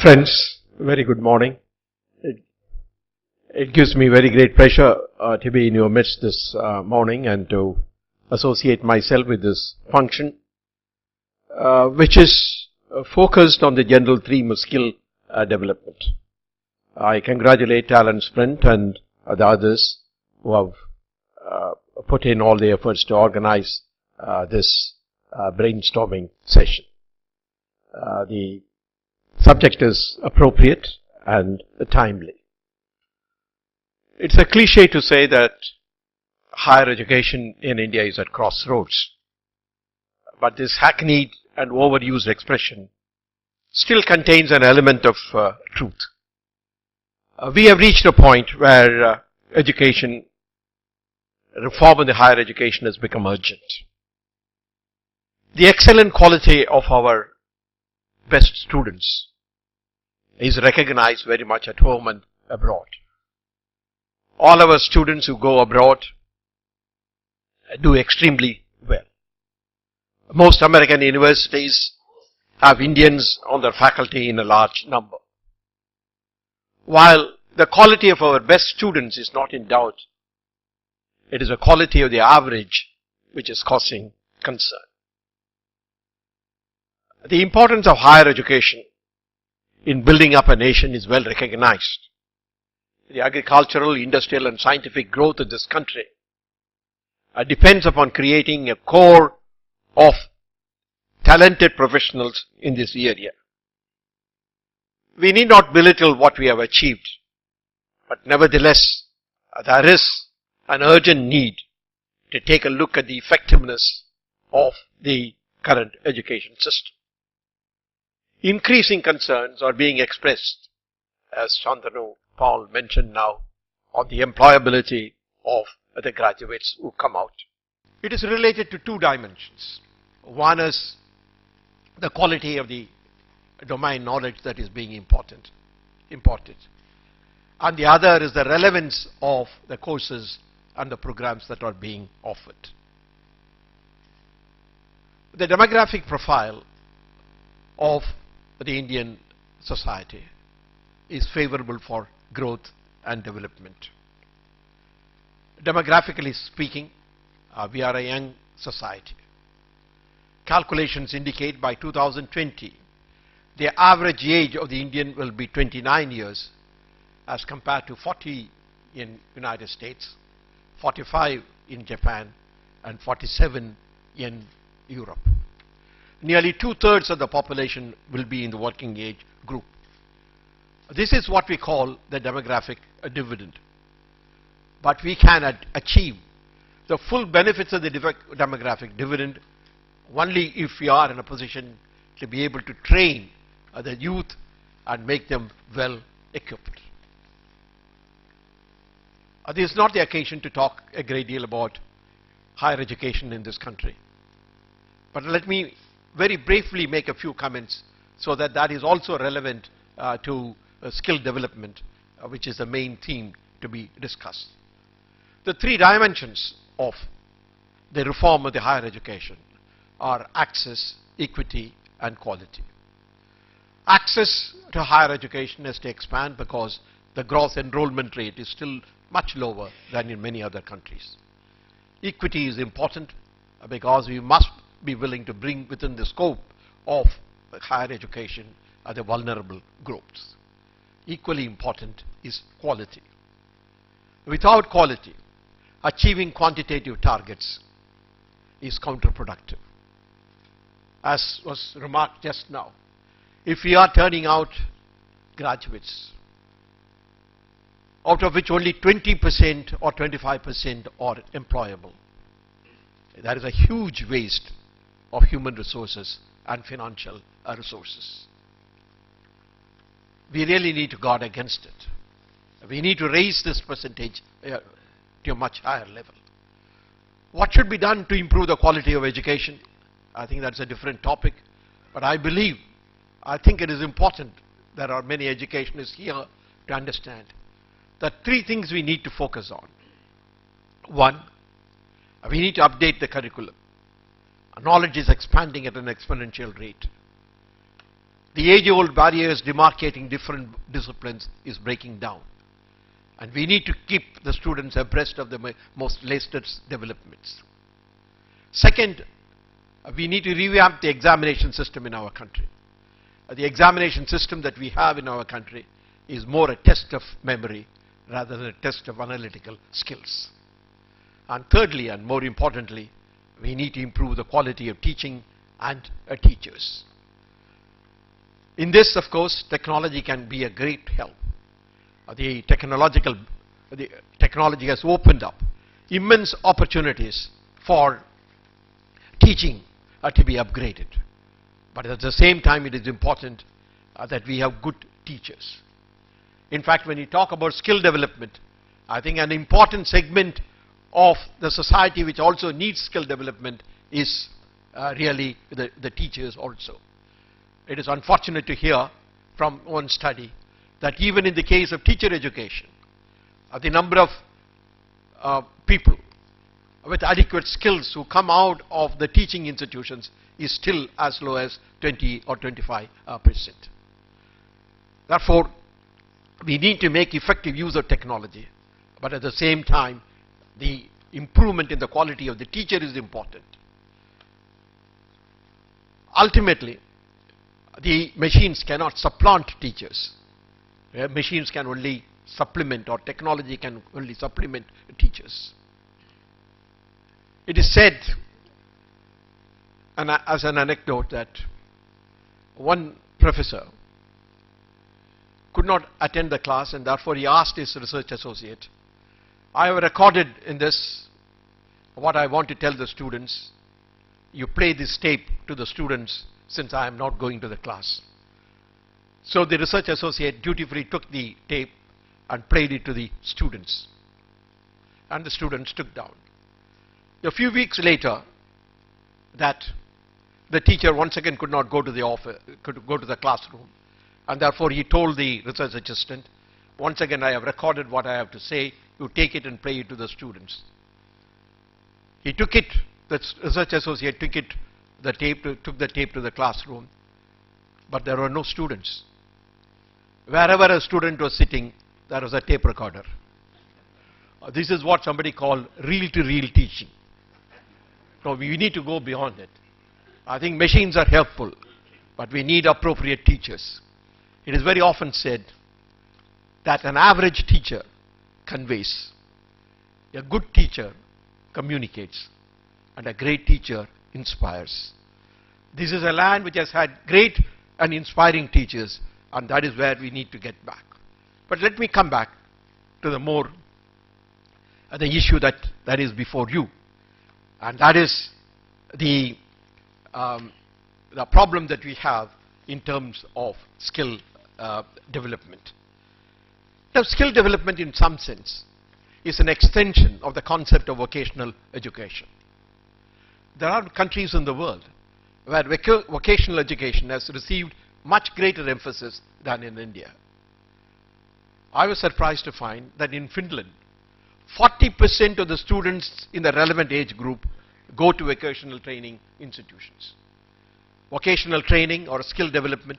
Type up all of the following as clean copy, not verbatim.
Friends, very good morning. It gives me very great pleasure to be in your midst this morning and to associate myself with this function, which is focused on the general theme of skill development. I congratulate Alan Sprint and the others who have put in all the efforts to organize this brainstorming session. The subject is appropriate and timely. It's a cliche to say that higher education in India is at crossroads. But this hackneyed and overused expression still contains an element of truth. We have reached a point where education, reform in the higher education has become urgent. The excellent quality of our best students is recognized very much at home and abroad. All our students who go abroad do extremely well. Most American universities have Indians on their faculty in a large number. While the quality of our best students is not in doubt, it is the quality of the average which is causing concern. The importance of higher education in building up a nation is well recognized. The agricultural, industrial and scientific growth of this country depends upon creating a core of talented professionals in this area. We need not belittle what we have achieved, but nevertheless, there is an urgent need to take a look at the effectiveness of the current education system. Increasing concerns are being expressed, as Shantanu Paul mentioned now, on the employability of the graduates who come out. It is related to two dimensions. One is the quality of the domain knowledge that is being imparted. And the other is the relevance of the courses and the programs that are being offered. The demographic profile of the Indian society is favorable for growth and development. Demographically speaking, we are a young society. Calculations indicate by 2020, the average age of the Indian will be 29 years as compared to 40 in United States, 45 in Japan and 47 in Europe. Nearly 2/3 of the population will be in the working age group. This is what we call the demographic dividend. But we can achieve the full benefits of the demographic dividend only if we are in a position to be able to train the youth and make them well equipped. This is not the occasion to talk a great deal about higher education in this country. But let me very briefly make a few comments so that that is also relevant to skill development, which is the main theme to be discussed. The three dimensions of the reform of the higher education are access, equity and quality. Access to higher education has to expand because the gross enrollment rate is still much lower than in many other countries. Equity is important because we must be willing to bring within the scope of higher education the vulnerable groups. Equally important is quality. Without quality, achieving quantitative targets is counterproductive. As was remarked just now, if we are turning out graduates, out of which only 20% or 25% are employable, there is a huge waste of human resources and financial resources. We really need to guard against it. We need to raise this percentage to a much higher level. What should be done to improve the quality of education? I think that's a different topic, but I think it is important. There are many educationists here to understand that three things we need to focus on. One, we need to update the curriculum. Knowledge is expanding at an exponential rate. The age-old barriers demarcating different disciplines is breaking down. And we need to keep the students abreast of the most latest developments. Second, we need to revamp the examination system in our country. The examination system that we have in our country is more a test of memory rather than a test of analytical skills. And thirdly, and more importantly, we need to improve the quality of teaching and teachers. In this, of course, technology can be a great help. The technology has opened up immense opportunities for teaching to be upgraded. But at the same time, it is important that we have good teachers. In fact, when you talk about skill development, I think an important segment of the society which also needs skill development is really the teachers also. It is unfortunate to hear from one study that even in the case of teacher education, the number of people with adequate skills who come out of the teaching institutions is still as low as 20 or 25%. Therefore, we need to make effective use of technology, but at the same time, the improvement in the quality of the teacher is important. Ultimately, the machines cannot supplant teachers. Machines can only supplement, or technology can only supplement teachers. It is said, and as an anecdote, that one professor could not attend the class, and therefore he asked his research associate, I have recorded in this what I want to tell the students. You play this tape to the students since I am not going to the class. So the research associate dutifully took the tape and played it to the students. And the students took down. A few weeks later, that the teacher once again could not go to the office, could go to the classroom. And therefore he told the research assistant, once again I have recorded what I have to say, you take it and play it to the students. He took it, the research associate took it, took the tape to the classroom, but there were no students. Wherever a student was sitting, there was a tape recorder. This is what somebody called reel-to-reel teaching. So we need to go beyond it. I think machines are helpful, but we need appropriate teachers. It is very often said that an average teacher conveys, a good teacher communicates, and a great teacher inspires. This is a land which has had great and inspiring teachers, and that is where we need to get back. But let me come back to the issue that is before you, and that is the problem that we have in terms of skill development. Now, skill development in some sense is an extension of the concept of vocational education. There are countries in the world where vocational education has received much greater emphasis than in India. I was surprised to find that in Finland, 40% of the students in the relevant age group go to vocational training institutions. Vocational training or skill development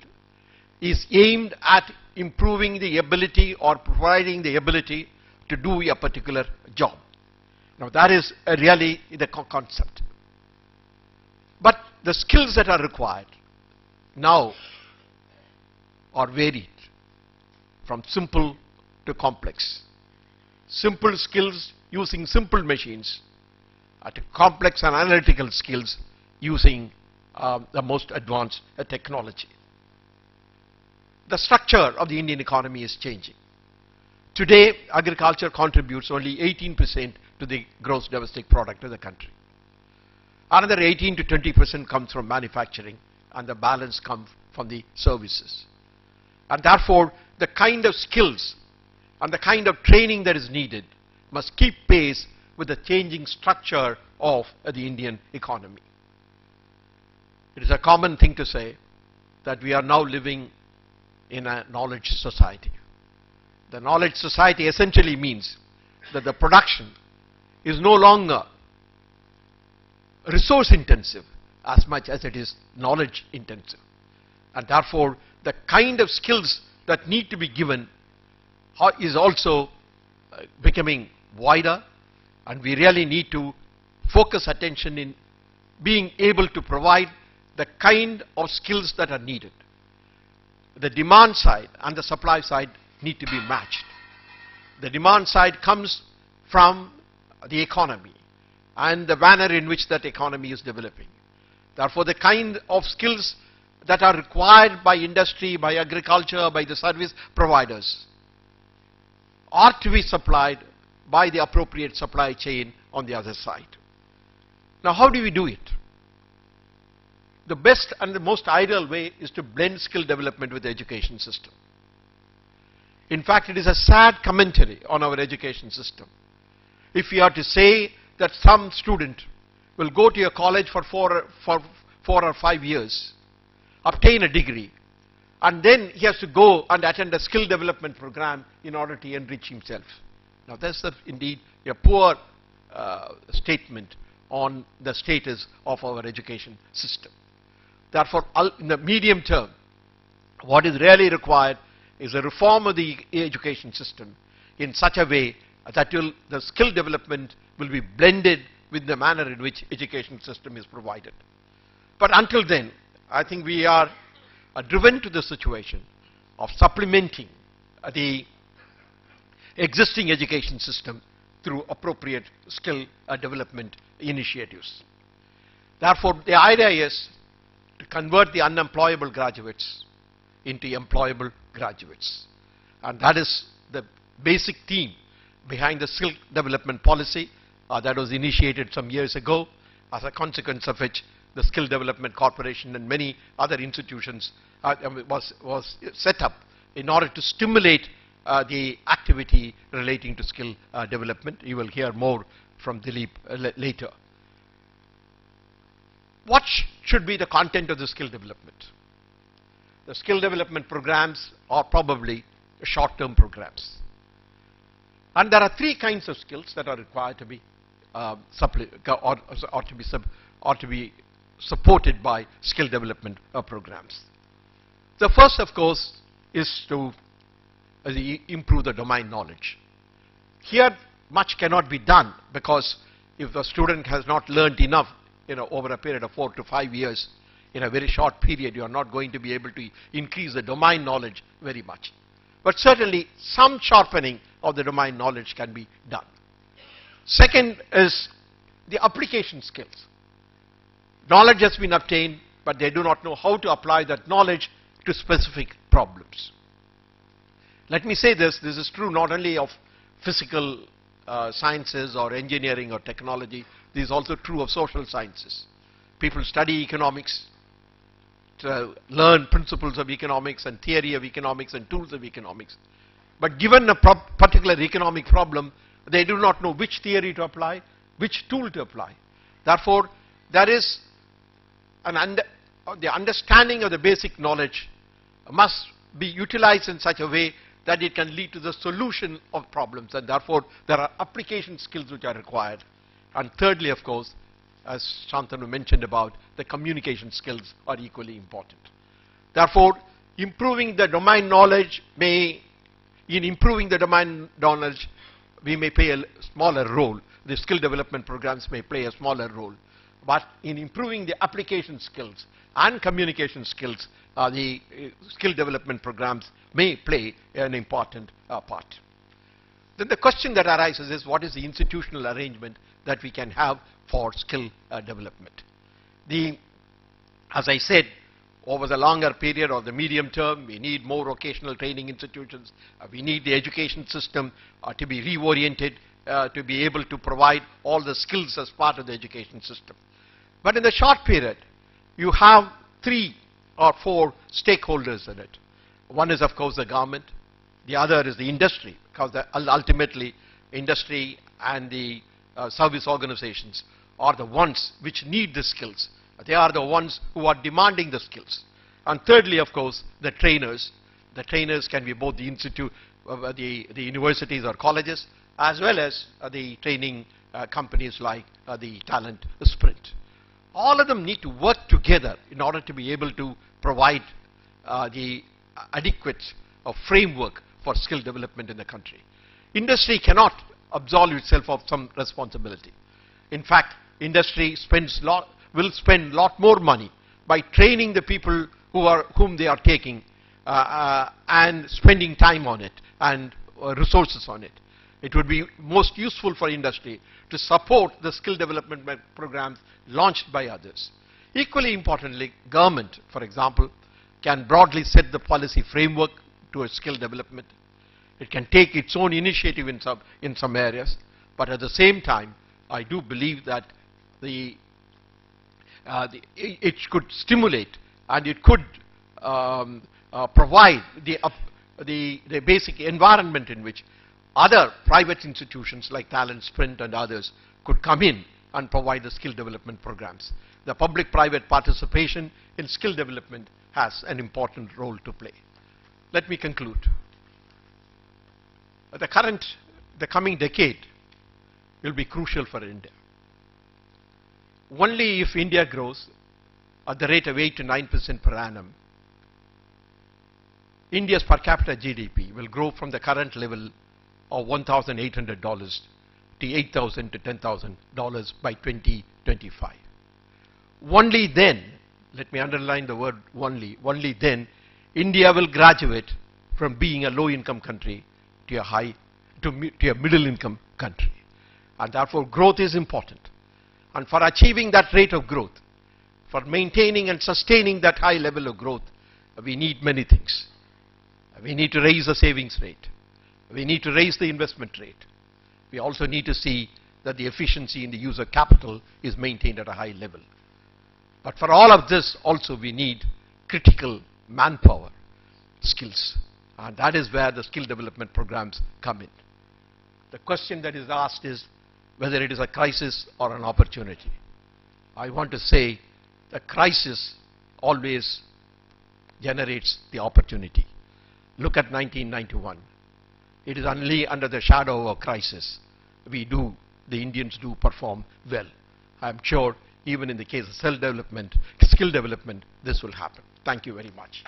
is aimed at improving the ability or providing the ability to do a particular job. Now that is really the concept. But the skills that are required now are varied from simple to complex. Simple skills using simple machines to complex and analytical skills using the most advanced technology. The structure of the Indian economy is changing. Today, agriculture contributes only 18% to the gross domestic product of the country. Another 18 to 20% comes from manufacturing, and the balance comes from the services. And therefore, the kind of skills and the kind of training that is needed must keep pace with the changing structure of the Indian economy. It is a common thing to say that we are now living in a knowledge society. The knowledge society essentially means that the production is no longer resource intensive as much as it is knowledge intensive. And therefore, the kind of skills that need to be given is also becoming wider, and we really need to focus attention in being able to provide the kind of skills that are needed. The demand side and the supply side need to be matched. The demand side comes from the economy and the manner in which that economy is developing. Therefore, the kind of skills that are required by industry, by agriculture, by the service providers are to be supplied by the appropriate supply chain on the other side. Now, how do we do it? The best and the most ideal way is to blend skill development with the education system. In fact, it is a sad commentary on our education system if we are to say that some student will go to a college for 4 or 5 years, obtain a degree, and then he has to go and attend a skill development program in order to enrich himself. Now, that's indeed a poor statement on the status of our education system. Therefore, in the medium term, what is really required is a reform of the education system in such a way that the skill development will be blended with the manner in which education system is provided. But until then, I think we are driven to the situation of supplementing the existing education system through appropriate skill development initiatives. Therefore, the idea is to convert the unemployable graduates into employable graduates. And that is the basic theme behind the skill development policy that was initiated some years ago, as a consequence of which the Skill Development Corporation and many other institutions was set up in order to stimulate the activity relating to skill development. You will hear more from Dilip later. What should be the content of the skill development? The skill development programs are probably short-term programs. And there are 3 kinds of skills that are required to be supported by skill development programs. The first, of course, is to improve the domain knowledge. Here, much cannot be done, because if the student has not learned enough, over a period of 4 to 5 years, in a very short period, you are not going to be able to increase the domain knowledge very much. But certainly, some sharpening of the domain knowledge can be done. Second is the application skills. Knowledge has been obtained, but they do not know how to apply that knowledge to specific problems. Let me say this is true not only of physical sciences or engineering or technology, this is also true of social sciences. People study economics to learn principles of economics and theory of economics and tools of economics. But given a particular economic problem, they do not know which theory to apply, which tool to apply. Therefore, there is the understanding of the basic knowledge must be utilized in such a way that it can lead to the solution of problems, and therefore there are application skills which are required. And thirdly, of course, as Shantanu mentioned about, the communication skills are equally important. Therefore, improving the domain knowledge we may play a smaller role. The skill development programs may play a smaller role. But in improving the application skills and communication skills, the skill development programs may play an important part. Then the question that arises is, what is the institutional arrangement that we can have for skill development? As I said, over the longer period or the medium term, we need more vocational training institutions. We need the education system to be reoriented, to be able to provide all the skills as part of the education system. But in the short period, you have 3 or 4 stakeholders in it. One is, of course, the government. The other is the industry, because ultimately industry and the service organizations are the ones which need the skills. They are the ones who are demanding the skills. And thirdly, of course, the trainers. The trainers can be both the the universities or colleges, as well as the training companies like the Talent Sprint. All of them need to work together in order to be able to provide the adequate framework for skill development in the country. Industry cannot absolve itself of some responsibility. In fact, industry will spend a lot more money by training the people whom they are taking and spending time on it and resources on it. It would be most useful for industry to support the skill development programs launched by others. Equally importantly, government, for example, can broadly set the policy framework to skill development. It can take its own initiative in some areas, but at the same time, I do believe that it could stimulate and it could provide the basic environment in which other private institutions like Talent Sprint and others could come in and provide the skill development programs. The public-private participation in skill development has an important role to play. Let me conclude. The coming decade will be crucial for India. Only if India grows at the rate of 8 to 9% per annum, India's per capita GDP will grow from the current level of $1,800 to $8,000 to $10,000 by 2025. Only then, let me underline the word only then, India will graduate from being a low-income country to a middle-income country. And therefore, growth is important. And for achieving that rate of growth, for maintaining and sustaining that high level of growth, we need many things. We need to raise the savings rate. We need to raise the investment rate. We also need to see that the efficiency in the use of capital is maintained at a high level. But for all of this, also we need critical manpower skills. And that is where the skill development programs come in. The question that is asked is whether it is a crisis or an opportunity. I want to say the crisis always generates the opportunity. Look at 1991. It is only under the shadow of a crisis the Indians do perform well. I'm sure even in the case of skill development, this will happen. Thank you very much.